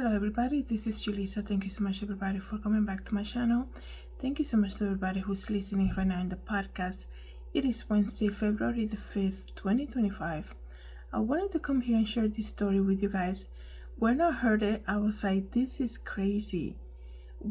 Hello everybody, this is Julissa. Thank you so much everybody for coming back to my channel. Thank you so much to everybody who's listening right now in the podcast. It is Wednesday, February the 5th, 2025. I wanted to come here and share this story with you guys. When I heard it, I was like, this is crazy.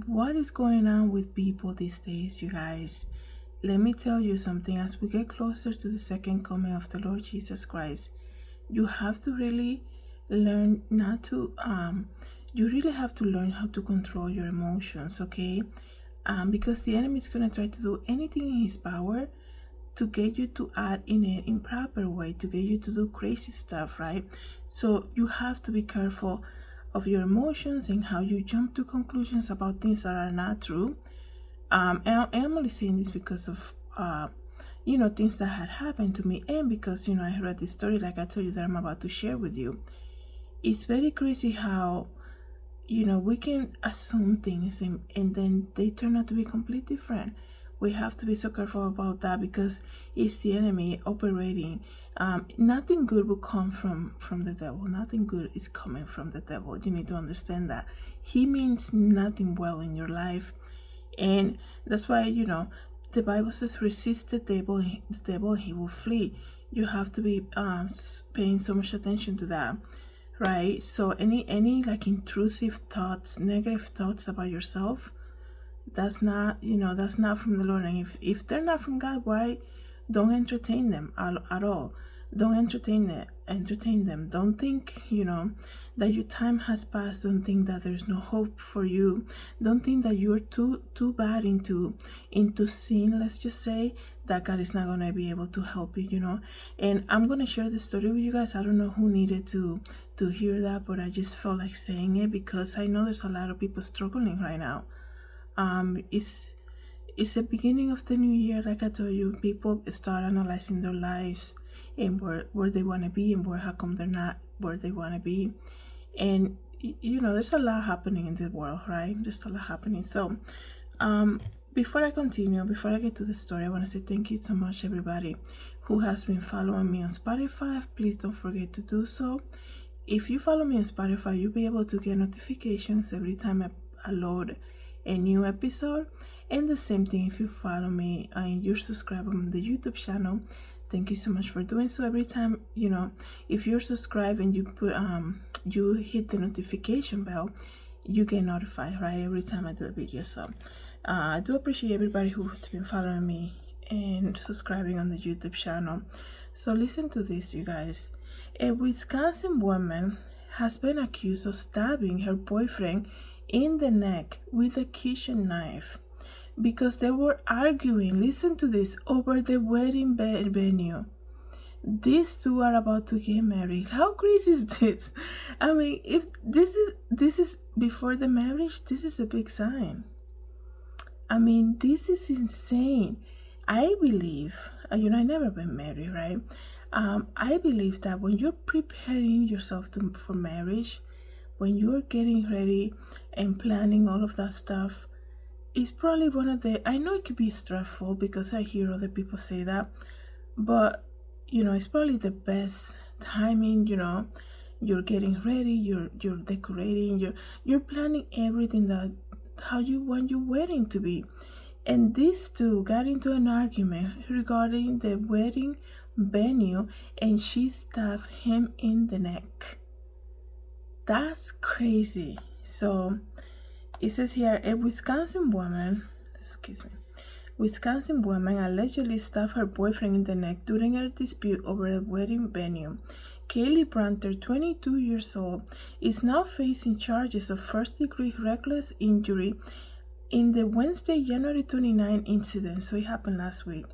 What is going on with people these days, you guys? Let me tell you something. As we get closer to the second coming of the Lord Jesus Christ, you have to really learn not to you really have to learn how to control your emotions, okay? Because the enemy is going to try to do anything in his power to get you to act in an improper way, to get you to do crazy stuff, right? So you have to be careful of your emotions and how you jump to conclusions about things that are not true. And I'm only saying this because of things that had happened to me, and because I read this story like I told you that I'm about to share with you. It's very crazy how we can assume things and then they turn out to be completely different. We have to be so careful about that because it's the enemy operating. Nothing good will come from the devil. Nothing good is coming from the devil. You need to understand that. He means nothing well in your life. And that's why, the Bible says, resist the devil and he will flee. You have to be paying so much attention to that, right? So any like intrusive thoughts, negative thoughts about yourself, that's not from the Lord. And if they're not from God, why don't entertain them at all? Don't entertain them. Don't think that your time has passed. Don't think that there's no hope for you. Don't think that you're too bad into sin, let's just say, that God is not going to be able to help you. And I'm going to share the story with you guys. I don't know who needed to hear that, but I just felt like saying it because I know there's a lot of people struggling right now. It's the beginning of the new year. Like I told you, people start analyzing their lives and where they want to be and how come they're not where they want to be. And there's a lot happening in the world, right? There's a lot happening. So before I continue, before I get to the story, I want to say thank you so much everybody who has been following me on Spotify. Please don't forget to do so. If you follow me on Spotify, you'll be able to get notifications every time I load a new episode. And the same thing if you follow me and you're subscribed on the YouTube channel. Thank you so much for doing so. Every time, if you're subscribed and you put you hit the notification bell, you get notified, right? Every time I do a video. So I do appreciate everybody who's been following me and subscribing on the YouTube channel. So listen to this, you guys. A Wisconsin woman has been accused of stabbing her boyfriend in the neck with a kitchen knife because they were arguing, listen to this, over the wedding venue. These two are about to get married. How crazy is this? I mean, if this is before the marriage, this is a big sign. I mean, this is insane. I believe, I never been married, right? I believe that when you're preparing yourself for marriage, when you're getting ready and planning all of that stuff, it's probably one of the, I know it could be stressful because I hear other people say that, but it's probably the best timing. You're getting ready, you're decorating, you're planning everything that how you want your wedding to be. And these two got into an argument regarding the wedding venue, and she stabbed him in the neck. That's crazy. So it says here, a Wisconsin woman allegedly stabbed her boyfriend in the neck during a dispute over a wedding venue. Kaylee Branter, 22 years old, is now facing charges of first-degree reckless injury in the Wednesday, January 29 incident. So it happened last week.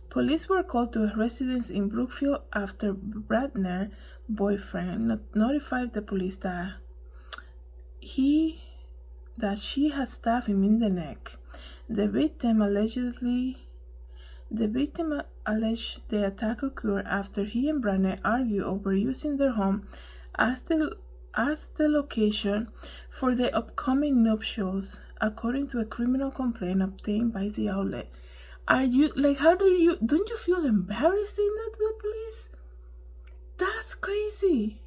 Police were called to a residence in Brookfield after Branter's boyfriend notified the police that she had stabbed him in the neck. The victim alleged the attack occurred after he and Branter argued over using their home as the location for the upcoming nuptials, according to a criminal complaint obtained by the outlet. Don't you feel embarrassed saying that to the police? That's crazy.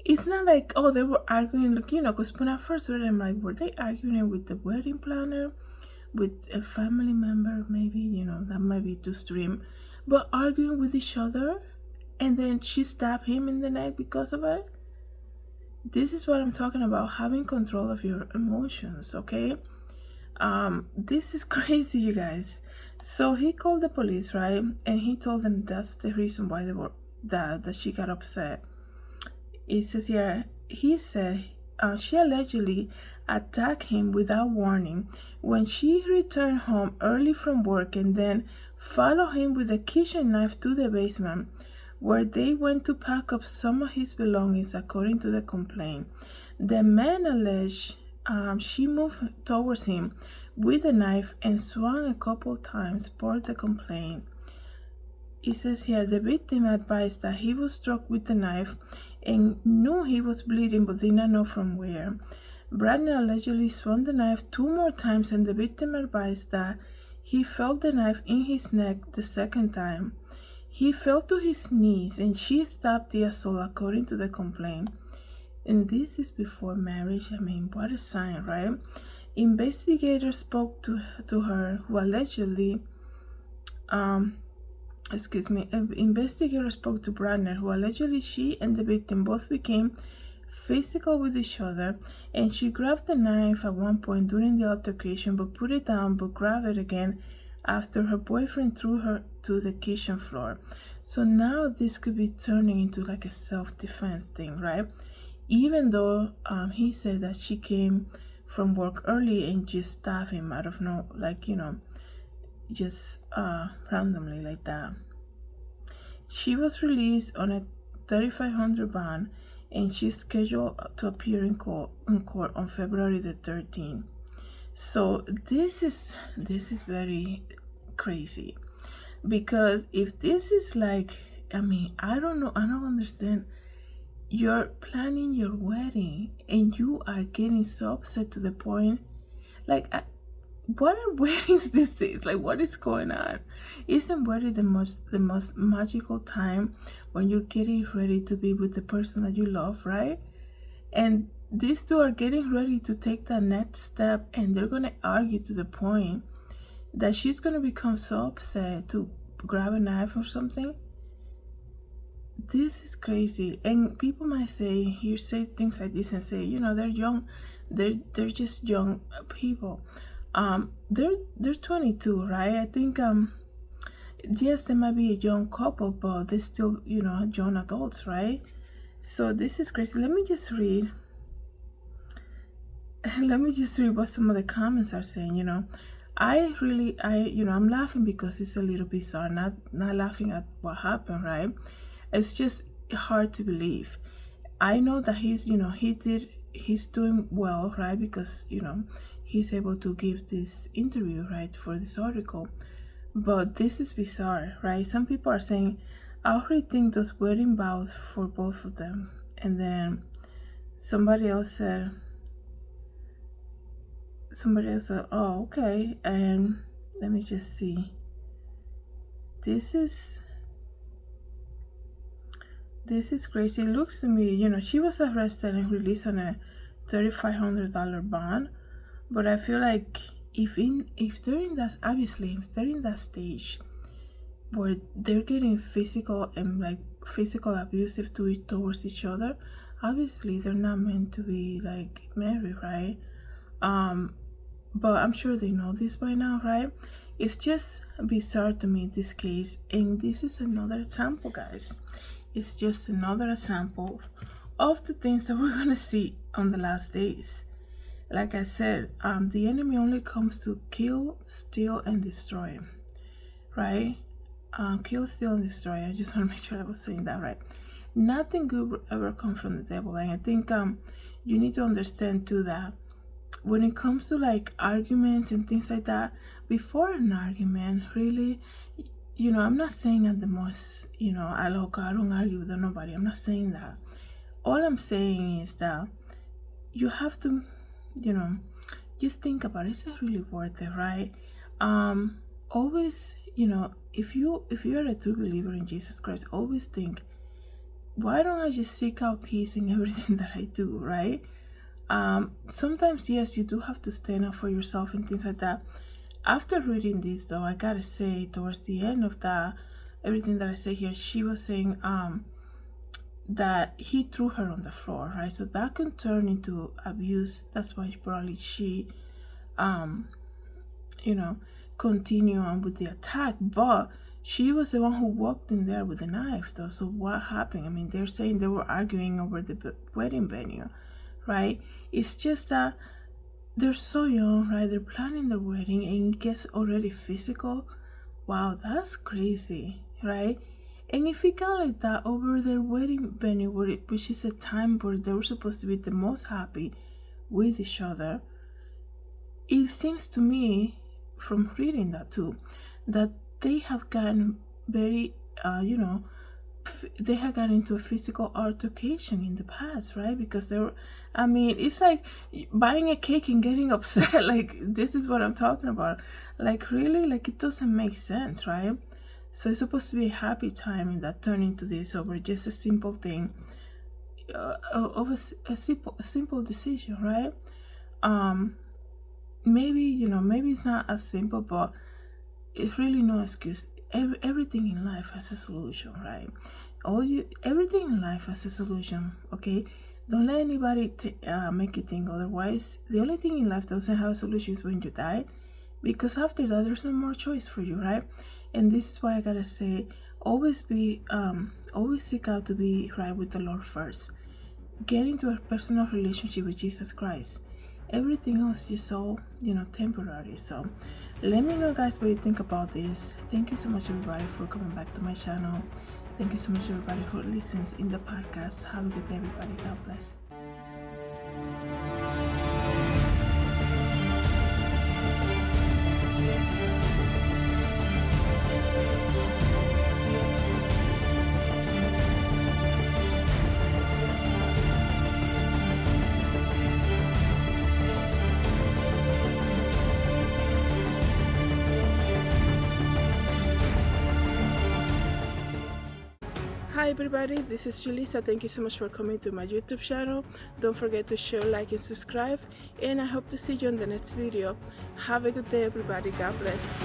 it's not like, oh, they were arguing, like, because when I first read it, I'm like, were they arguing with the wedding planner, with a family member? Maybe, that might be too extreme, but arguing with each other, and then she stabbed him in the neck because of it. This is what I'm talking about, having control of your emotions, okay? This is crazy, you guys. So he called the police, right? And he told them that's the reason why they were that she got upset. It says here, he said she allegedly attacked him without warning when she returned home early from work, and then followed him with a kitchen knife to the basement, where they went to pack up some of his belongings, according to the complaint. The man alleged she moved towards him with a knife and swung a couple times per the complaint. It says here, the victim advised that he was struck with the knife and knew he was bleeding but did not know from where. Brandon allegedly swung the knife 2 more times, and the victim advised that he felt the knife in his neck the second time. He fell to his knees and she stopped the assault, according to the complaint. And this is before marriage. I mean, what a sign, right? Investigators spoke to her, who allegedly, investigator spoke to Brandner, who allegedly she and the victim both became physical with each other, and she grabbed the knife at one point during the altercation, but put it down, but grabbed it again after her boyfriend threw her to the kitchen floor. So now this could be turning into like a self-defense thing, right? Even though he said that she came from work early and just stabbed him out of just randomly like that. She was released on a $3,500 bond, and she's scheduled to appear in court on February the 13th. So this is very crazy, because if this is like, I mean, I don't understand. You're planning your wedding and you are getting so upset to the point, like, what are weddings these days? Like, what is going on? Isn't wedding the most magical time when you're getting ready to be with the person that you love, right? And these two are getting ready to take that next step, and they're gonna argue to the point that she's gonna become so upset to grab a knife or something. This is crazy. And people might say things like this and say, they're young, they're just young people. They're 22, right? I think yes, they might be a young couple, but they're still, young adults, right? So this is crazy. Let me just read what some of the comments are saying. I'm laughing because it's a little bizarre, not laughing at what happened, right? It's just hard to believe. I know that he's doing well, right? Because, he's able to give this interview, right, for this article. But this is bizarre, right? Some people are saying, I already think those wedding vows for both of them. And then somebody else said, oh, okay. And let me just see. This is crazy. It looks to me, she was arrested and released on a $3,500 bond. But I feel like if they're in that stage where they're getting physical and like physical abusive towards each other, obviously they're not meant to be like married, right? But I'm sure they know this by now, right? It's just bizarre to me, this case, and this is another example, guys. It's just another example of the things that we're gonna see on the last days. Like I said, the enemy only comes to kill, steal, and destroy, right? Kill, steal, and destroy. I just want to make sure I was saying that right. Nothing good will ever come from the devil, and I think you need to understand too that when it comes to like arguments and things like that, before an argument, really, I'm not saying at the most, I don't argue with nobody. I'm not saying that. All I'm saying is that you have to, just think about it. Is it really worth it, right? Always, if you're a true believer in Jesus Christ, always think why don't I just seek out peace in everything that I do, right? Sometimes, yes, you do have to stand up for yourself and things like that. After reading this, though, I gotta say, towards the end of the everything that I say here, she was saying that he threw her on the floor, right? So that can turn into abuse. That's why probably she you know, continue on with the attack. But she was the one who walked in there with a knife, though. So what happened? I mean, they're saying they were arguing over the wedding venue, right? It's just that they're so young, right? They're planning their wedding and it gets already physical. Wow, that's crazy, right? And if it got like that over their wedding venue, which is a time where they were supposed to be the most happy with each other, it seems to me, from reading that too, that they have gotten very, they have gotten into a physical altercation in the past, right? Because they were, I mean, it's like buying a cake and getting upset. Like, this is what I'm talking about. Like, really? Like, it doesn't make sense, right? So it's supposed to be a happy time, and that turned into this over just a simple thing, of a simple decision, right? Maybe maybe it's not as simple, but it's really no excuse. Everything in life has a solution, right? Everything in life has a solution. Okay, don't let anybody make you think otherwise. The only thing in life that doesn't have a solution is when you die, because after that there's no more choice for you, right? And this is why I gotta say, always seek out to be right with the Lord first. Get into a personal relationship with Jesus Christ. Everything else is so temporary. So let me know, guys, what you think about this. Thank you so much, everybody, for coming back to my channel. Thank you so much, everybody, for listening in the podcast. Have a good day, everybody. God bless. Hi everybody, this is Julissa. Thank you so much for coming to my YouTube channel. Don't forget to share, like, and subscribe, and I hope to see you in the next video. Have a good day, everybody. God bless.